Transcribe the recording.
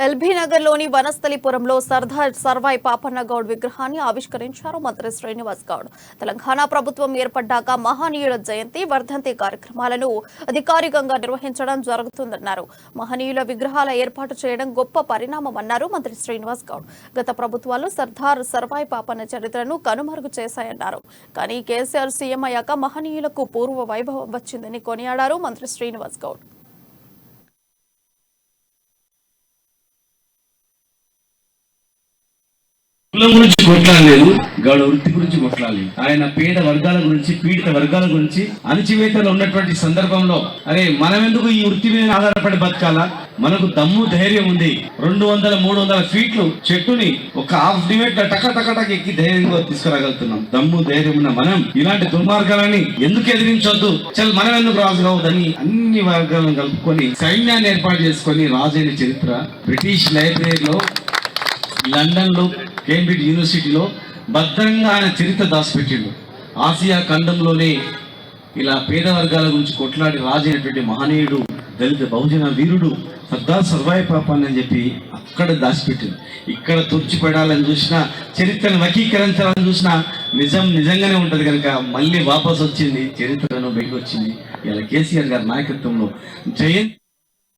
LB నగర్లోని వనస్థలిపురంలో సర్దార్ సర్వాయి పాపన్న గౌడ్ విగ్రహాన్ని ఆవిష్కరించారు మంత్రి శ్రీనివాస్ గౌడ్. తెలంగాణ ప్రభుత్వం ఏర్పడ్డాక మహనీయుల జయంతి వర్ధంతి కార్యక్రమాలను అధికారికంగా నిర్వహించడం జరుగుతుందన్నారు. మహనీయుల విగ్రహాల ఏర్పాటు చేయడం గొప్ప పరిణామమన్నారు మంత్రి శ్రీనివాస్ గౌడ్. గత ప్రభుత్వాలు సర్దార్ సర్వాయి పాపన్న చరిత్రను కనుమరుగు చేశాయన్నారు. కానీ కేసీఆర్ సీఎం అయ్యాక మహనీయులకు పూర్వ వైభవం వచ్చిందని కొనియాడారు మంత్రి శ్రీనివాస్ గౌడ్. కులం గురించి కొట్లాడలేదు, గౌడ వృత్తి గురించి కొట్లాలి. ఆయన పేద వర్గాల గురించి, పీడిత వర్గాల గురించి, అణచివేతలో ఉన్నటువంటి సందర్భంలో అరే మనం ఎందుకు ఈ వృత్తి మీద ఆధారపడి బతకాలా, మనకు దమ్ము ధైర్యం ఉంది. 200-300 ఫీట్లు చెట్టుని ఒక హాఫ్ డివైడ్ టక ఎక్కి ధైర్యంగా తీసుకురాగలుగుతున్నాం. దమ్ము ధైర్యం ఉన్న మనం ఇలాంటి దుర్మార్గాలని ఎందుకు ఎదిరించొద్దు, చల్ మనం ఎందుకు రాజు కావద్దని అన్ని వర్గాలను కలుపుకొని సైన్యాన్ని ఏర్పాటు చేసుకొని రాజైన చరిత్ర బ్రిటిష్ లైబ్రరీలో, లండన్ లో, కేంబ్రిడ్జ్ యూనివర్సిటీలో భద్రంగా ఆయన చరిత్ర దాచిపెట్టిండు. ఆసియా ఖండంలోనే ఇలా పేద వర్గాల గురించి కొట్లాడి రాజైనటువంటి మహనీయుడు, దళిత బహుజన వీరుడు సర్దార్ సర్వాయి పాపన్న అని చెప్పి అక్కడ దాచిపెట్టింది. ఇక్కడ తుర్చిపడాలని చూసినా, చరిత్రను వకీకరించాలని చూసినా నిజంగానే ఉంటది కనుక మళ్ళీ వాపసు వచ్చింది, చరిత్రను బయటకు వచ్చింది. ఇలా కేసీఆర్ గారి నాయకత్వంలో జయంతి